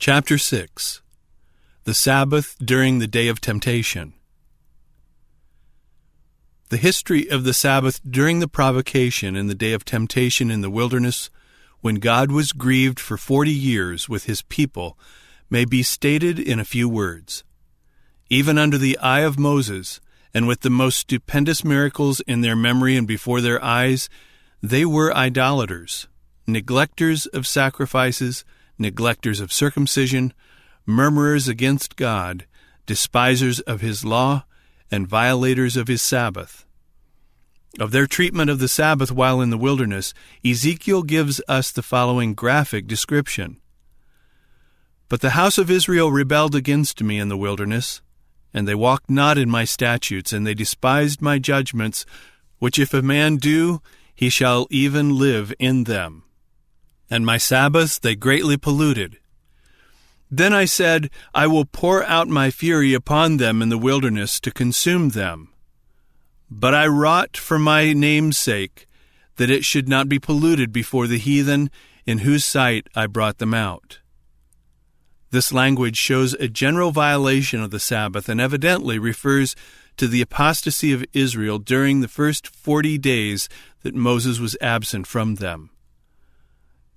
Chapter 6. The Sabbath during the Day of Temptation. The history of the Sabbath during the provocation in the day of temptation in the wilderness, when God was grieved for 40 years with his people, may be stated in a few words. Even under the eye of Moses, and with the most stupendous miracles in their memory and before their eyes, they were idolaters, neglecters of sacrifices, neglecters of circumcision, murmurers against God, despisers of his law, and violators of his Sabbath. Of their treatment of the Sabbath while in the wilderness, Ezekiel gives us the following graphic description. But the house of Israel rebelled against me in the wilderness, and they walked not in my statutes, and they despised my judgments, which if a man do, he shall even live in them. And my Sabbaths they greatly polluted. Then I said, I will pour out my fury upon them in the wilderness to consume them. But I wrought for my name's sake, that it should not be polluted before the heathen, in whose sight I brought them out. This language shows a general violation of the Sabbath and evidently refers to the apostasy of Israel during the first 40 days that Moses was absent from them.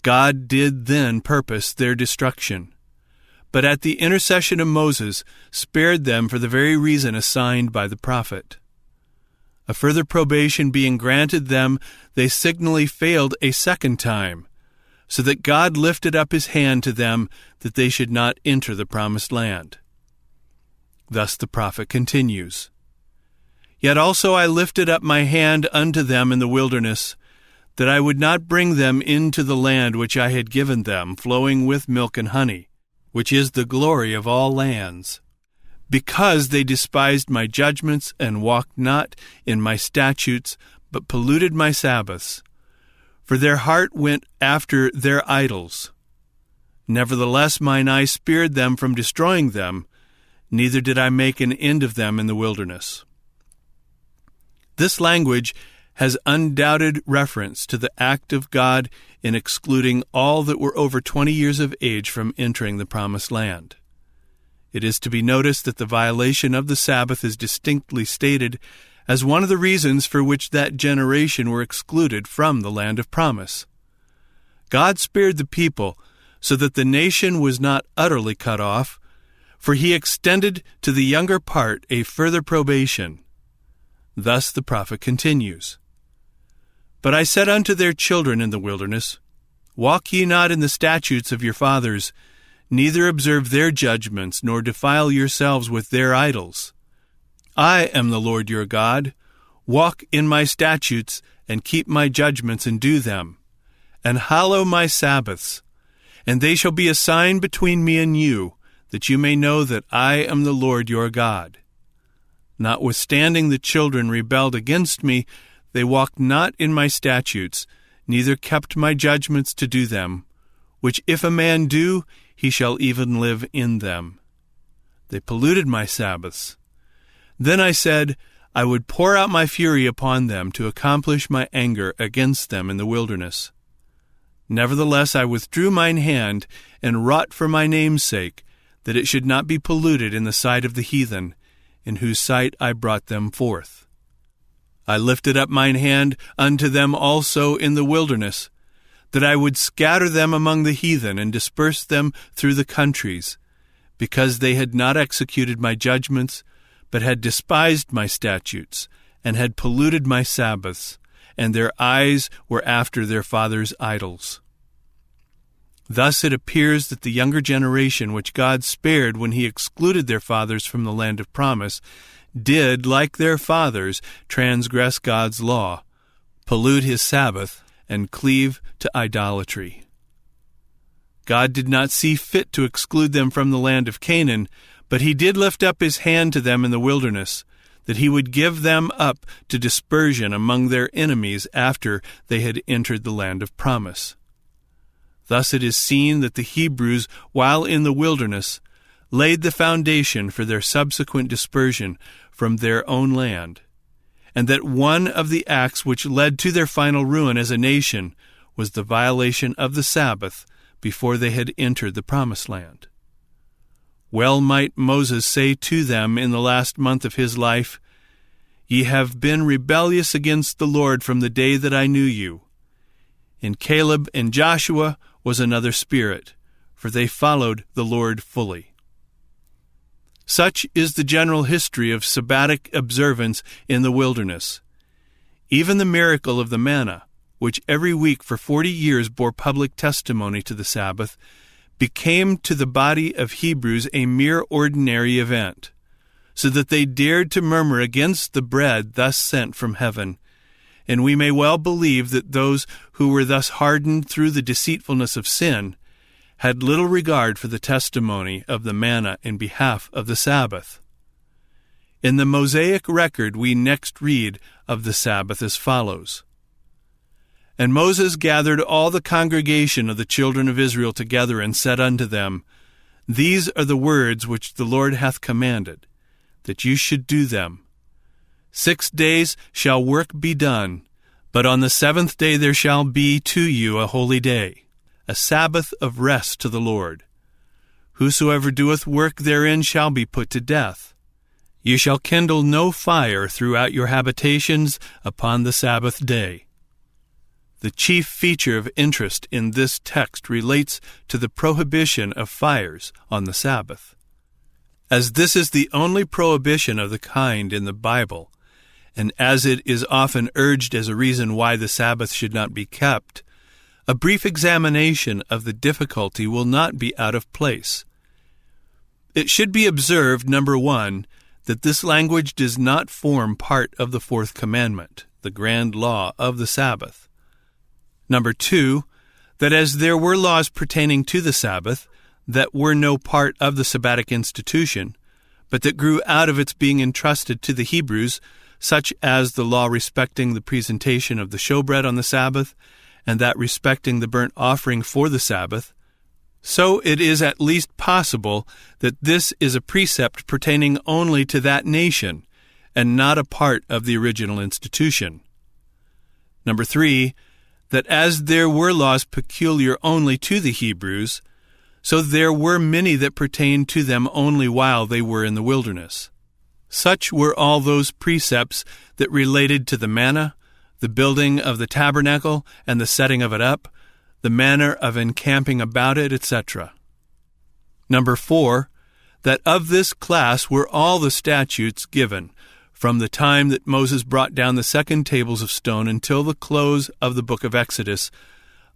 God did then purpose their destruction, but at the intercession of Moses spared them for the very reason assigned by the prophet. A further probation being granted them, they signally failed a second time, so that God lifted up his hand to them that they should not enter the promised land. Thus the prophet continues, Yet also I lifted up my hand unto them in the wilderness, that I would not bring them into the land which I had given them, flowing with milk and honey, which is the glory of all lands, because they despised my judgments and walked not in my statutes, but polluted my Sabbaths. For their heart went after their idols. Nevertheless mine eye spared them from destroying them, neither did I make an end of them in the wilderness. This language has undoubted reference to the act of God in excluding all that were over 20 years of age from entering the promised land. It is to be noticed that the violation of the Sabbath is distinctly stated as one of the reasons for which that generation were excluded from the land of promise. God spared the people so that the nation was not utterly cut off, for he extended to the younger part a further probation. Thus the prophet continues, But I said unto their children in the wilderness, Walk ye not in the statutes of your fathers, neither observe their judgments, nor defile yourselves with their idols. I am the Lord your God. Walk in my statutes, and keep my judgments, and do them. And hallow my Sabbaths, and they shall be a sign between me and you, that you may know that I am the Lord your God. Notwithstanding the children rebelled against me, they walked not in my statutes, neither kept my judgments to do them, which if a man do, he shall even live in them. They polluted my Sabbaths. Then I said, I would pour out my fury upon them to accomplish my anger against them in the wilderness. Nevertheless I withdrew mine hand, and wrought for my name's sake, that it should not be polluted in the sight of the heathen, in whose sight I brought them forth. I lifted up mine hand unto them also in the wilderness, that I would scatter them among the heathen, and disperse them through the countries, because they had not executed my judgments, but had despised my statutes, and had polluted my Sabbaths, and their eyes were after their fathers' idols. Thus it appears that the younger generation which God spared when he excluded their fathers from the land of promise did, like their fathers, transgress God's law, pollute his Sabbath, and cleave to idolatry. God did not see fit to exclude them from the land of Canaan, but he did lift up his hand to them in the wilderness, that he would give them up to dispersion among their enemies after they had entered the land of promise. Thus it is seen that the Hebrews, while in the wilderness, laid the foundation for their subsequent dispersion from their own land, and that one of the acts which led to their final ruin as a nation was the violation of the Sabbath before they had entered the promised land. Well might Moses say to them in the last month of his life, Ye have been rebellious against the Lord from the day that I knew you. In Caleb and Joshua was another spirit, for they followed the Lord fully. Such is the general history of Sabbatic observance in the wilderness. Even the miracle of the manna, which every week for 40 years bore public testimony to the Sabbath, became to the body of Hebrews a mere ordinary event, so that they dared to murmur against the bread thus sent from heaven. And we may well believe that those who were thus hardened through the deceitfulness of sin had little regard for the testimony of the manna in behalf of the Sabbath. In the Mosaic record we next read of the Sabbath as follows. And Moses gathered all the congregation of the children of Israel together, and said unto them, These are the words which the Lord hath commanded, that you should do them. 6 days shall work be done, but on the 7th day there shall be to you a holy day, a Sabbath of rest to the Lord. Whosoever doeth work therein shall be put to death. Ye shall kindle no fire throughout your habitations upon the Sabbath day. The chief feature of interest in this text relates to the prohibition of fires on the Sabbath. As this is the only prohibition of the kind in the Bible, and as it is often urged as a reason why the Sabbath should not be kept, a brief examination of the difficulty will not be out of place. It should be observed, number 1, that this language does not form part of the 4th commandment, the grand law of the Sabbath. Number 2, that as there were laws pertaining to the Sabbath that were no part of the Sabbatic institution, but that grew out of its being entrusted to the Hebrews, such as the law respecting the presentation of the showbread on the Sabbath, and that respecting the burnt offering for the Sabbath, so it is at least possible that this is a precept pertaining only to that nation, and not a part of the original institution. Number 3, that as there were laws peculiar only to the Hebrews, so there were many that pertained to them only while they were in the wilderness. Such were all those precepts that related to the manna, the building of the tabernacle and the setting of it up, the manner of encamping about it, etc. Number 4, that of this class were all the statutes given, from the time that Moses brought down the second tables of stone until the close of the book of Exodus,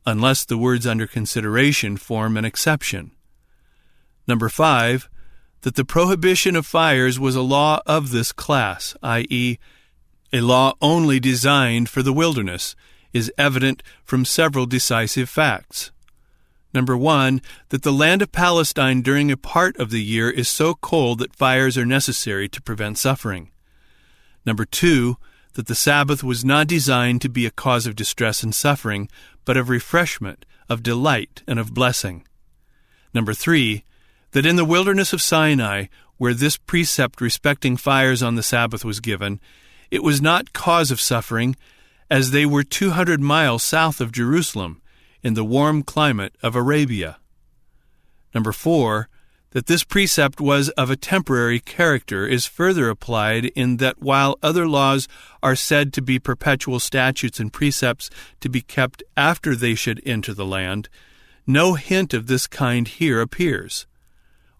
unless the words under consideration form an exception. Number 5, that the prohibition of fires was a law of this class, i.e., a law only designed for the wilderness, is evident from several decisive facts. Number 1, that the land of Palestine during a part of the year is so cold that fires are necessary to prevent suffering. Number 2, that the Sabbath was not designed to be a cause of distress and suffering, but of refreshment, of delight, and of blessing. Number 3, that in the wilderness of Sinai, where this precept respecting fires on the Sabbath was given, it was not cause of suffering, as they were 200 miles south of Jerusalem, in the warm climate of Arabia. Number 4, that this precept was of a temporary character is further applied in that while other laws are said to be perpetual statutes and precepts to be kept after they should enter the land, no hint of this kind here appears.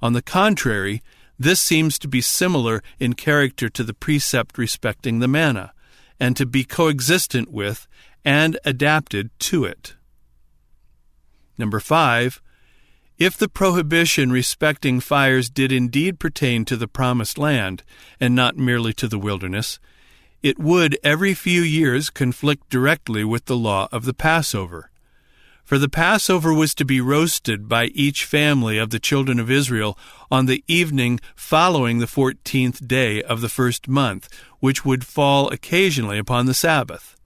On the contrary, this seems to be similar in character to the precept respecting the manna, and to be coexistent with and adapted to it. Number 5, if the prohibition respecting fires did indeed pertain to the promised land, and not merely to the wilderness, it would every few years conflict directly with the law of the Passover. For the Passover was to be roasted by each family of the children of Israel on the evening following the 14th day of the first month, which would fall occasionally upon the Sabbath.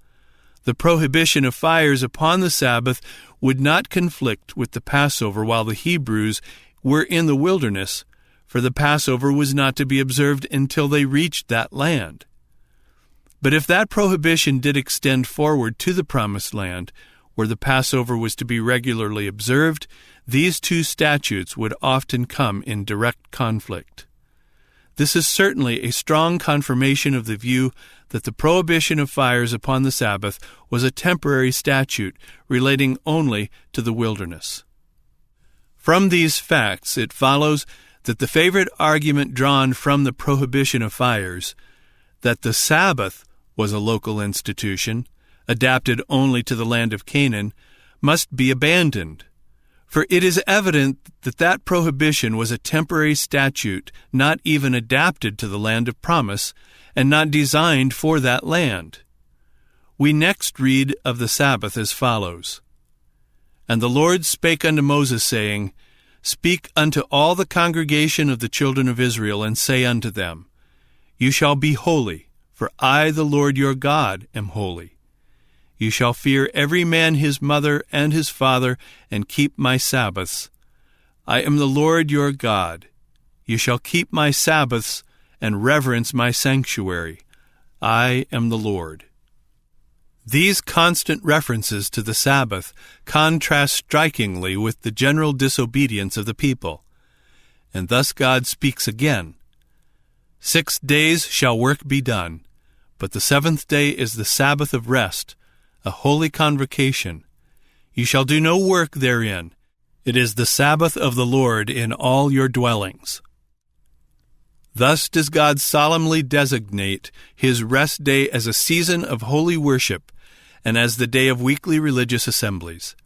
The prohibition of fires upon the Sabbath would not conflict with the Passover while the Hebrews were in the wilderness, for the Passover was not to be observed until they reached that land. But if that prohibition did extend forward to the promised land, where the Passover was to be regularly observed, these two statutes would often come in direct conflict. This is certainly a strong confirmation of the view that the prohibition of fires upon the Sabbath was a temporary statute relating only to the wilderness. From these facts, it follows that the favorite argument drawn from the prohibition of fires, that the Sabbath was a local institution, adapted only to the land of Canaan, must be abandoned. For it is evident that that prohibition was a temporary statute, not even adapted to the land of promise, and not designed for that land. We next read of the Sabbath as follows. And the Lord spake unto Moses, saying, Speak unto all the congregation of the children of Israel, and say unto them, You shall be holy, for I, the Lord your God, am holy. You shall fear every man his mother and his father, and keep my Sabbaths. I am the Lord your God. You shall keep my Sabbaths, and reverence my sanctuary. I am the Lord. These constant references to the Sabbath contrast strikingly with the general disobedience of the people. And thus God speaks again. 6 days shall work be done, but the seventh day is the Sabbath of rest, a holy convocation. You shall do no work therein. It is the Sabbath of the Lord in all your dwellings. Thus does God solemnly designate his rest day as a season of holy worship and as the day of weekly religious assemblies.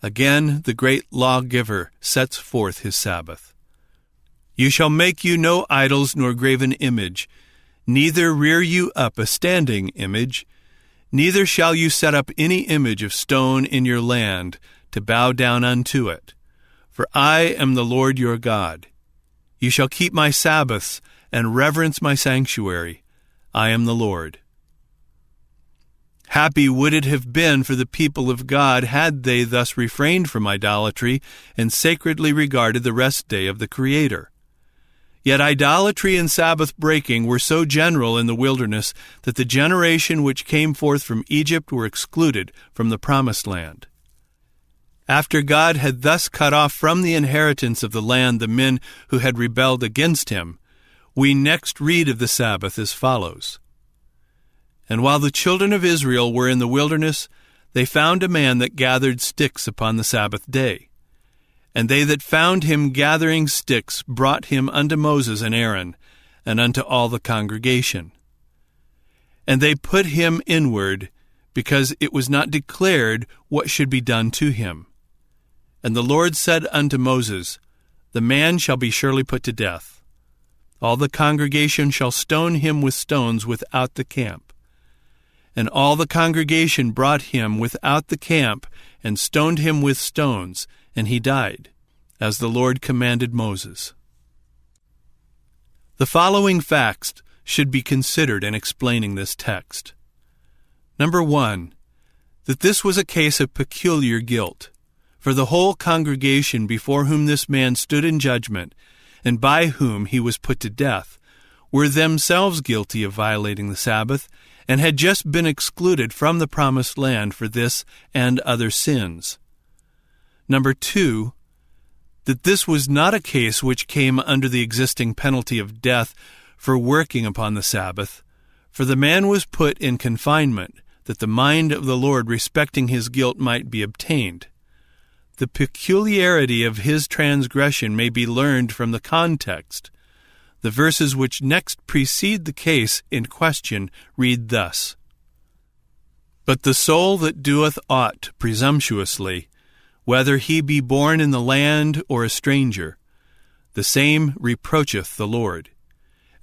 Again, the great lawgiver sets forth his Sabbath. You shall make you no idols nor graven image, neither rear you up a standing image, neither shall you set up any image of stone in your land to bow down unto it. For I am the Lord your God. You shall keep my Sabbaths and reverence my sanctuary. I am the Lord. Happy would it have been for the people of God had they thus refrained from idolatry and sacredly regarded the rest day of the Creator. Yet idolatry and Sabbath breaking were so general in the wilderness that the generation which came forth from Egypt were excluded from the promised land. After God had thus cut off from the inheritance of the land the men who had rebelled against him, we next read of the Sabbath as follows. And while the children of Israel were in the wilderness, they found a man that gathered sticks upon the Sabbath day. And they that found him gathering sticks brought him unto Moses and Aaron, and unto all the congregation. And they put him inward, because it was not declared what should be done to him. And the Lord said unto Moses, The man shall be surely put to death. All the congregation shall stone him with stones without the camp. And all the congregation brought him without the camp, and stoned him with stones, and he died, as the Lord commanded Moses. The following facts should be considered in explaining this text. Number 1, that this was a case of peculiar guilt, for the whole congregation before whom this man stood in judgment, and by whom he was put to death, were themselves guilty of violating the Sabbath, and had just been excluded from the promised land for this and other sins. Number 2, that this was not a case which came under the existing penalty of death for working upon the Sabbath, for the man was put in confinement, that the mind of the Lord respecting his guilt might be obtained. The peculiarity of his transgression may be learned from the context. The verses which next precede the case in question read thus, But the soul that doeth aught presumptuously, whether he be born in the land or a stranger, the same reproacheth the Lord,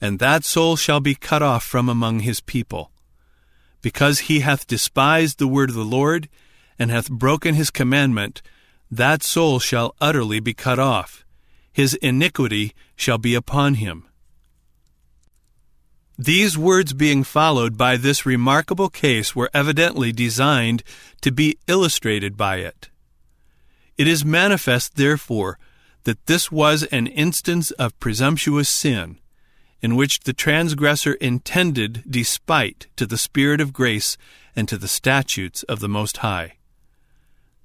and that soul shall be cut off from among his people. Because he hath despised the word of the Lord, and hath broken his commandment, that soul shall utterly be cut off. His iniquity shall be upon him. These words being followed by this remarkable case were evidently designed to be illustrated by it. It is manifest, therefore, that this was an instance of presumptuous sin, in which the transgressor intended despite to the Spirit of grace and to the statutes of the Most High.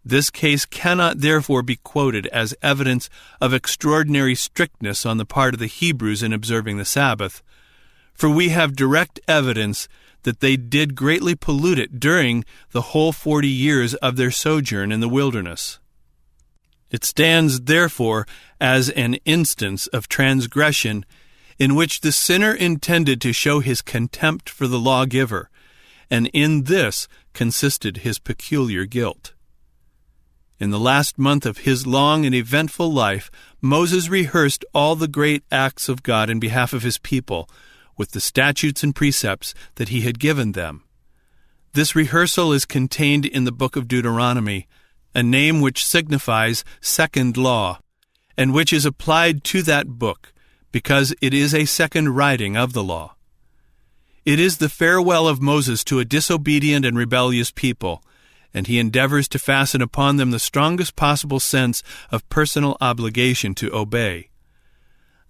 This case cannot therefore be quoted as evidence of extraordinary strictness on the part of the Hebrews in observing the Sabbath, for we have direct evidence that they did greatly pollute it during the whole 40 years of their sojourn in the wilderness. It stands, therefore, as an instance of transgression in which the sinner intended to show his contempt for the lawgiver, and in this consisted his peculiar guilt. In the last month of his long and eventful life, Moses rehearsed all the great acts of God in behalf of his people, with the statutes and precepts that he had given them. This rehearsal is contained in the book of Deuteronomy, a name which signifies second law, and which is applied to that book, because it is a second writing of the law. It is the farewell of Moses to a disobedient and rebellious people, and he endeavors to fasten upon them the strongest possible sense of personal obligation to obey.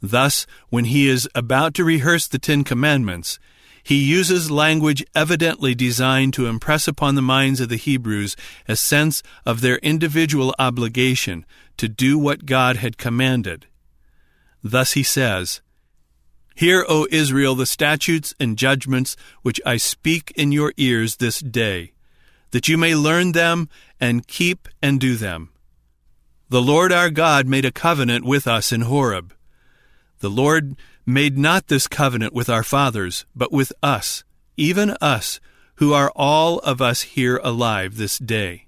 Thus, when he is about to rehearse the 10 Commandments, he uses language evidently designed to impress upon the minds of the Hebrews a sense of their individual obligation to do what God had commanded. Thus he says, "Hear, O Israel, the statutes and judgments which I speak in your ears this day, that you may learn them and keep and do them. The Lord our God made a covenant with us in Horeb. The Lord made not this covenant with our fathers, but with us, even us, who are all of us here alive this day."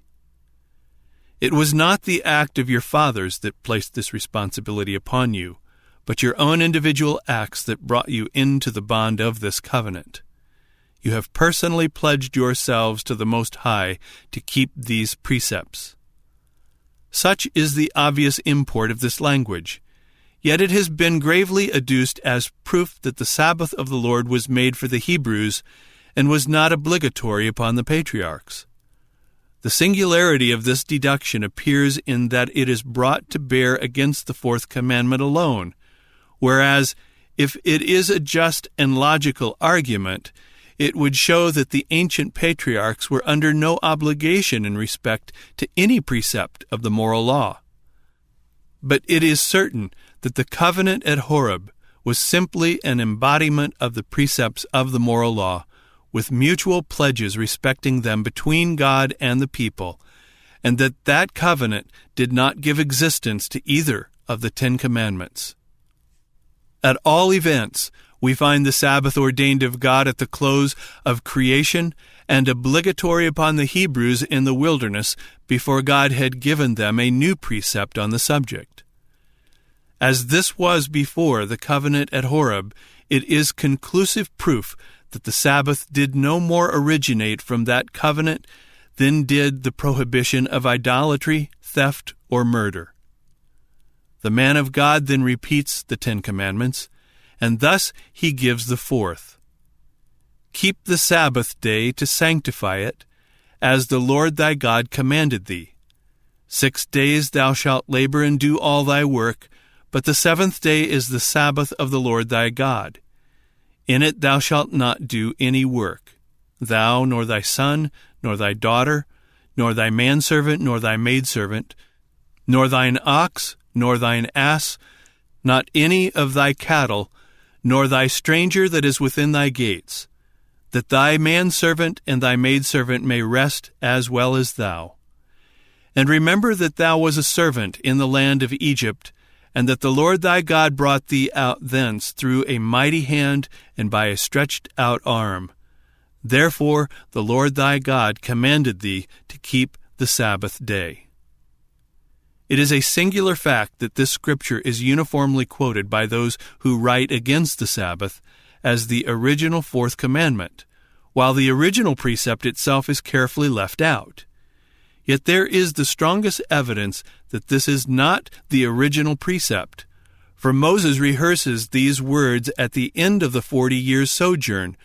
It was not the act of your fathers that placed this responsibility upon you, but your own individual acts that brought you into the bond of this covenant. You have personally pledged yourselves to the Most High to keep these precepts. Such is the obvious import of this language. Yet it has been gravely adduced as proof that the Sabbath of the Lord was made for the Hebrews and was not obligatory upon the patriarchs. The singularity of this deduction appears in that it is brought to bear against the 4th commandment alone, whereas, if it is a just and logical argument, it would show that the ancient patriarchs were under no obligation in respect to any precept of the moral law. But it is certain that the covenant at Horeb was simply an embodiment of the precepts of the moral law, with mutual pledges respecting them between God and the people, and that covenant did not give existence to either of the 10 Commandments. At all events, we find the Sabbath ordained of God at the close of creation and obligatory upon the Hebrews in the wilderness before God had given them a new precept on the subject. As this was before the covenant at Horeb, it is conclusive proof that the Sabbath did no more originate from that covenant than did the prohibition of idolatry, theft, or murder. The man of God then repeats the 10 Commandments, and thus he gives the 4th. "Keep the Sabbath day to sanctify it, as the Lord thy God commanded thee. 6 days thou shalt labor and do all thy work, but the 7th day is the Sabbath of the Lord thy God. In it thou shalt not do any work, thou, nor thy son, nor thy daughter, nor thy manservant, nor thy maidservant, nor thine ox, nor thine ass, not any of thy cattle, nor thy stranger that is within thy gates, that thy manservant and thy maidservant may rest as well as thou. And remember that thou was a servant in the land of Egypt, and that the Lord thy God brought thee out thence through a mighty hand and by a stretched out arm. Therefore the Lord thy God commanded thee to keep the Sabbath day." It is a singular fact that this scripture is uniformly quoted by those who write against the Sabbath as the original 4th commandment, while the original precept itself is carefully left out. Yet there is the strongest evidence that this is not the original precept, for Moses rehearses these words at the end of the 40 years' sojourn,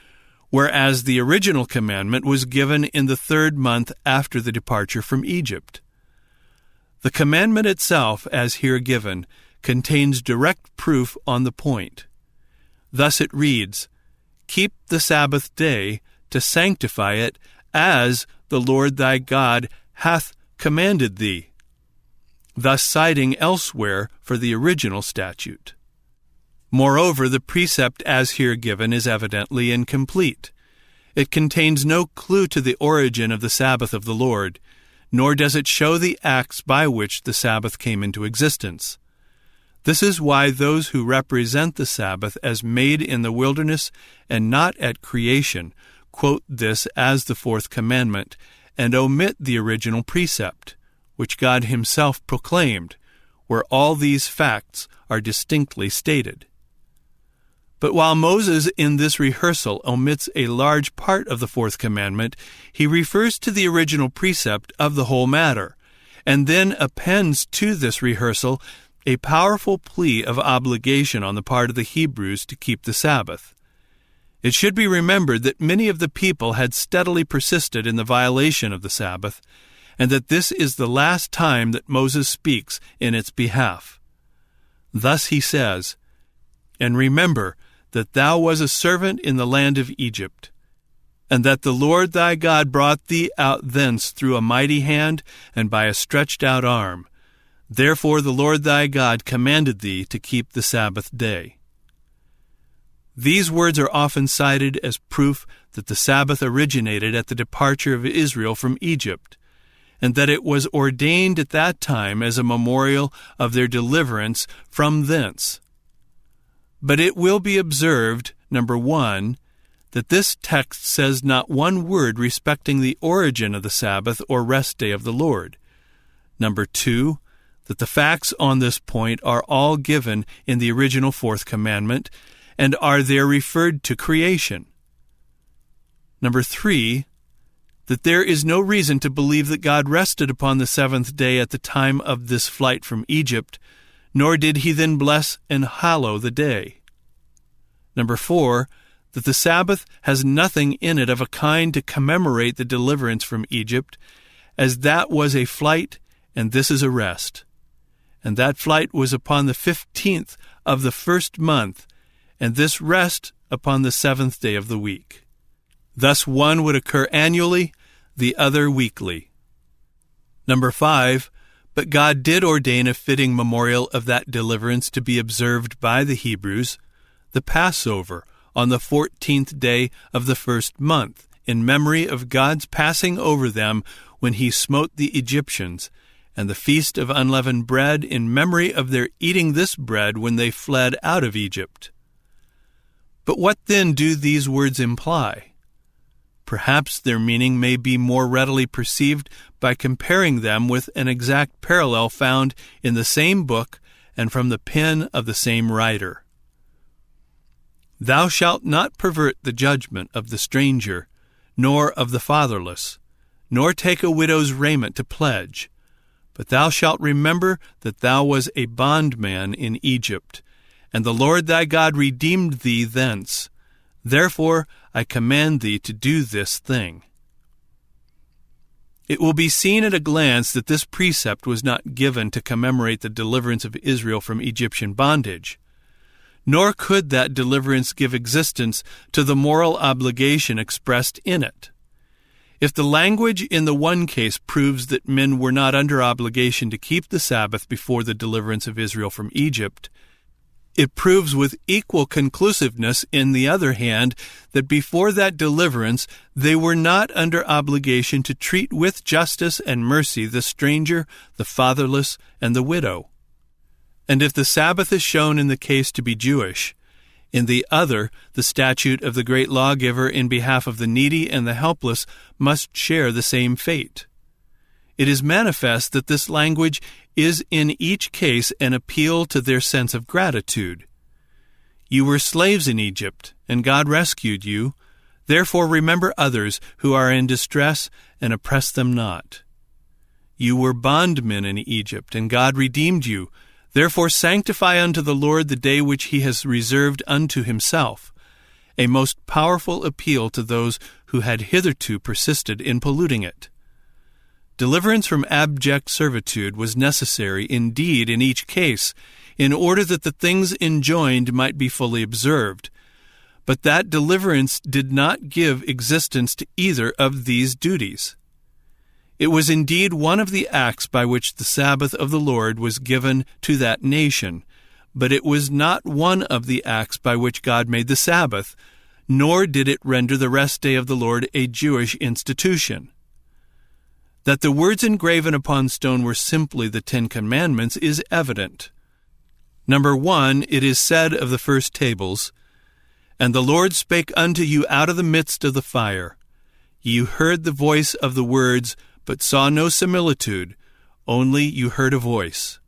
whereas the original commandment was given in the 3rd month after the departure from Egypt. The commandment itself, as here given, contains direct proof on the point. Thus it reads, "Keep the Sabbath day to sanctify it, as the Lord thy God hath commanded thee, thus citing elsewhere for the original statute. Moreover, the precept as here given is evidently incomplete. It contains no clue to the origin of the Sabbath of the Lord, nor does it show the acts by which the Sabbath came into existence. This is why those who represent the Sabbath as made in the wilderness and not at creation quote this as the fourth commandment and omit the original precept, which God himself proclaimed, where all these facts are distinctly stated. But while Moses in this rehearsal omits a large part of the fourth commandment, he refers to the original precept of the whole matter, and then appends to this rehearsal a powerful plea of obligation on the part of the Hebrews to keep the Sabbath. It should be remembered that many of the people had steadily persisted in the violation of the Sabbath, and that this is the last time that Moses speaks in its behalf. Thus he says, "And remember that thou was a servant in the land of Egypt, and that the Lord thy God brought thee out thence through a mighty hand and by a stretched out arm. Therefore the Lord thy God commanded thee to keep the Sabbath day." These words are often cited as proof that the Sabbath originated at the departure of Israel from Egypt, and that it was ordained at that time as a memorial of their deliverance from thence. But it will be observed, number 1, that this text says not one word respecting the origin of the Sabbath or rest day of the Lord. Number 2, that the facts on this point are all given in the original fourth commandment and are there referred to creation. Number 3, that there is no reason to believe that God rested upon the seventh day at the time of this flight from Egypt, nor did he then bless and hallow the day. Number 4, that the Sabbath has nothing in it of a kind to commemorate the deliverance from Egypt, as that was a flight and this is a rest. And that flight was upon the 15th of the first month, and this rest upon the seventh day of the week. Thus one would occur annually, the other weekly. Number 5, but God did ordain a fitting memorial of that deliverance to be observed by the Hebrews, the Passover, on the 14th day of the first month, in memory of God's passing over them when he smote the Egyptians, and the feast of unleavened bread in memory of their eating this bread when they fled out of Egypt. But what then do these words imply? Perhaps their meaning may be more readily perceived by comparing them with an exact parallel found in the same book and from the pen of the same writer. Thou shalt not pervert the judgment of the stranger, nor of the fatherless, nor take a widow's raiment to pledge. But thou shalt remember that thou was a bondman in Egypt, and the Lord thy God redeemed thee thence. Therefore I command thee to do this thing. It will be seen at a glance that this precept was not given to commemorate the deliverance of Israel from Egyptian bondage, nor could that deliverance give existence to the moral obligation expressed in it. If the language in the one case proves that men were not under obligation to keep the Sabbath before the deliverance of Israel from Egypt, it proves with equal conclusiveness, in the other hand, that before that deliverance they were not under obligation to treat with justice and mercy the stranger, the fatherless, and the widow. And if the Sabbath is shown in the case to be Jewish, in the other, the statute of the great lawgiver in behalf of the needy and the helpless must share the same fate. It is manifest that this language is in each case an appeal to their sense of gratitude. You were slaves in Egypt, and God rescued you. Therefore remember others who are in distress, and oppress them not. You were bondmen in Egypt, and God redeemed you. Therefore sanctify unto the Lord the day which he has reserved unto himself, a most powerful appeal to those who had hitherto persisted in polluting it. Deliverance from abject servitude was necessary indeed in each case, in order that the things enjoined might be fully observed. But that deliverance did not give existence to either of these duties. It was indeed one of the acts by which the Sabbath of the Lord was given to that nation, but it was not one of the acts by which God made the Sabbath, nor did it render the rest day of the Lord a Jewish institution. That the words engraven upon stone were simply the 10 Commandments is evident. Number 1, it is said of the first tables, "And the Lord spake unto you out of the midst of the fire. Ye heard the voice of the words, but saw no similitude, only you heard a voice.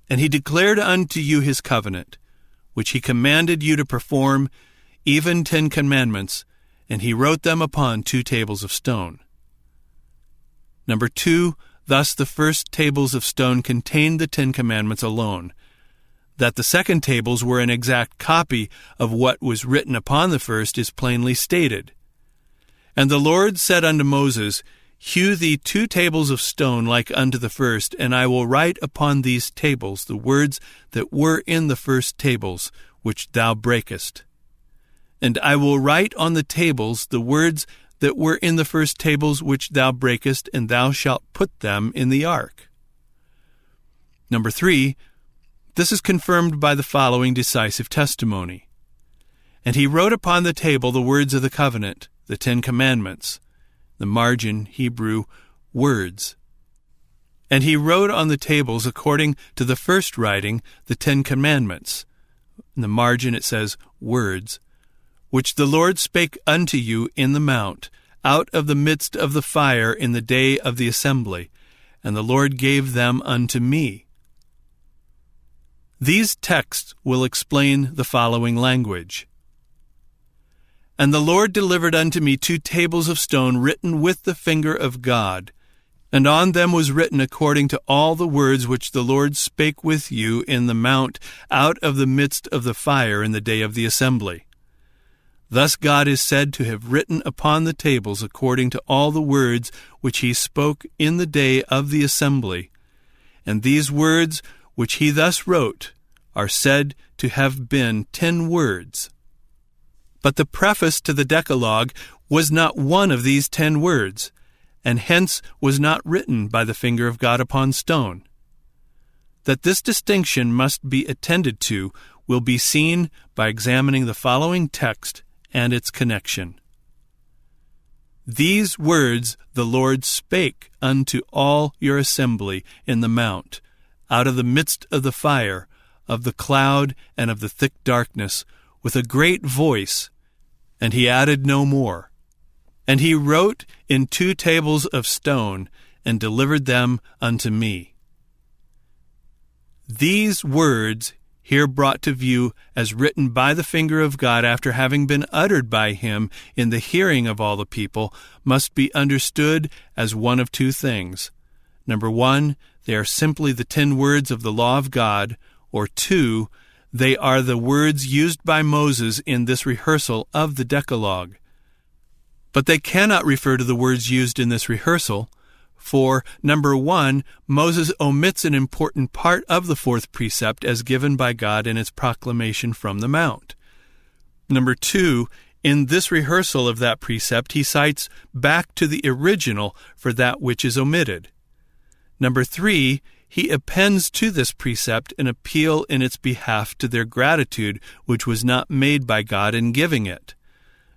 And he declared unto you his covenant, which he commanded you to perform, even 10 commandments, and he wrote them upon 2 tables of stone." Number 2, thus the first tables of stone contained the 10 commandments alone. That the second tables were an exact copy of what was written upon the first is plainly stated. "And the Lord said unto Moses, Hew thee 2 tables of stone like unto the first, and I will write upon these tables the words that were in the first tables, which thou breakest. And I will write on the tables the words that were in the first tables which thou breakest, and thou shalt put them in the ark." Number 3, this is confirmed by the following decisive testimony. "And he wrote upon the table the words of the covenant, the 10 commandments." The margin, Hebrew, words. "And he wrote on the tables according to the first writing the 10 commandments." In the margin it says words. "Which the Lord spake unto you in the mount, out of the midst of the fire in the day of the assembly, and the Lord gave them unto me." These texts will explain the following language. "And the Lord delivered unto me 2 tables of stone written with the finger of God, and on them was written according to all the words which the Lord spake with you in the mount out of the midst of the fire in the day of the assembly." Thus God is said to have written upon the tables according to all the words which he spoke in the day of the assembly, and these words which he thus wrote are said to have been 10 words. But the preface to the Decalogue was not one of these 10 words, and hence was not written by the finger of God upon stone. That this distinction must be attended to will be seen by examining the following text and its connection. "These words the Lord spake unto all your assembly in the mount, out of the midst of the fire, of the cloud, and of the thick darkness, with a great voice, and he added no more. And he wrote in 2 tables of stone, and delivered them unto me." These words, here brought to view as written by the finger of God after having been uttered by him in the hearing of all the people, must be understood as one of 2 things. Number 1, they are simply the 10 words of the law of God, or 2, they are the words used by Moses in this rehearsal of the Decalogue. But they cannot refer to the words used in this rehearsal, for, number 1, Moses omits an important part of the 4th precept as given by God in its proclamation from the mount. Number 2, in this rehearsal of that precept, he cites back to the original for that which is omitted. Number 3, he appends to this precept an appeal in its behalf to their gratitude, which was not made by God in giving it.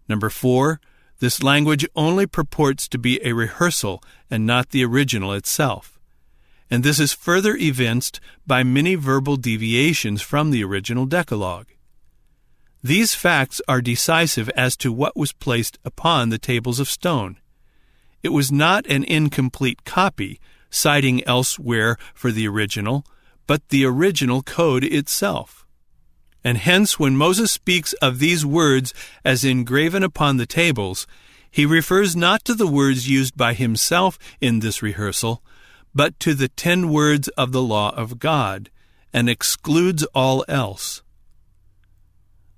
Number 4, this language only purports to be a rehearsal and not the original itself. And this is further evinced by many verbal deviations from the original Decalogue. These facts are decisive as to what was placed upon the tables of stone. It was not an incomplete copy, citing elsewhere for the original, but the original code itself. And hence, when Moses speaks of these words as engraven upon the tables, he refers not to the words used by himself in this rehearsal, but to the 10 words of the law of God, and excludes all else.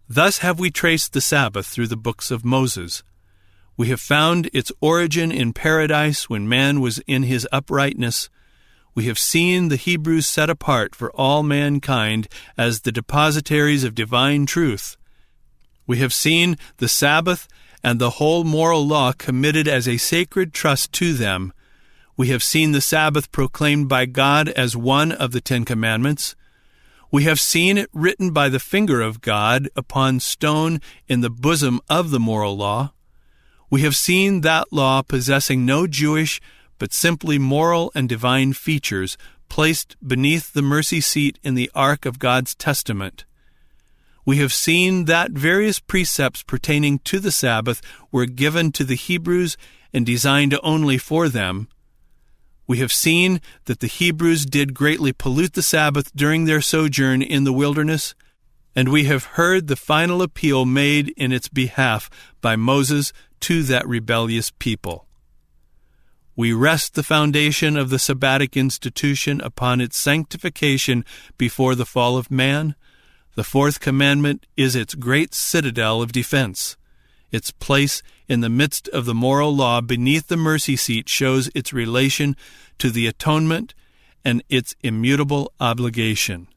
Thus have we traced the Sabbath through the books of Moses. We have found its origin in paradise when man was in his uprightness. We have seen the Hebrews set apart for all mankind as the depositaries of divine truth. We have seen the Sabbath and the whole moral law committed as a sacred trust to them, We have seen the Sabbath proclaimed by God as one of the Ten Commandments. We have seen it written by the finger of God upon stone in the bosom of the moral law. We have seen that law possessing no Jewish but simply moral and divine features placed beneath the mercy seat in the ark of God's testament. We have seen that various precepts pertaining to the Sabbath were given to the Hebrews and designed only for them. We have seen that the Hebrews did greatly pollute the Sabbath during their sojourn in the wilderness, and we have heard the final appeal made in its behalf by Moses to that rebellious people. We rest the foundation of the Sabbatic institution upon its sanctification before the fall of man. The fourth commandment is its great citadel of defense. Its place in the midst of the moral law beneath the mercy seat shows its relation to the atonement and its immutable obligation.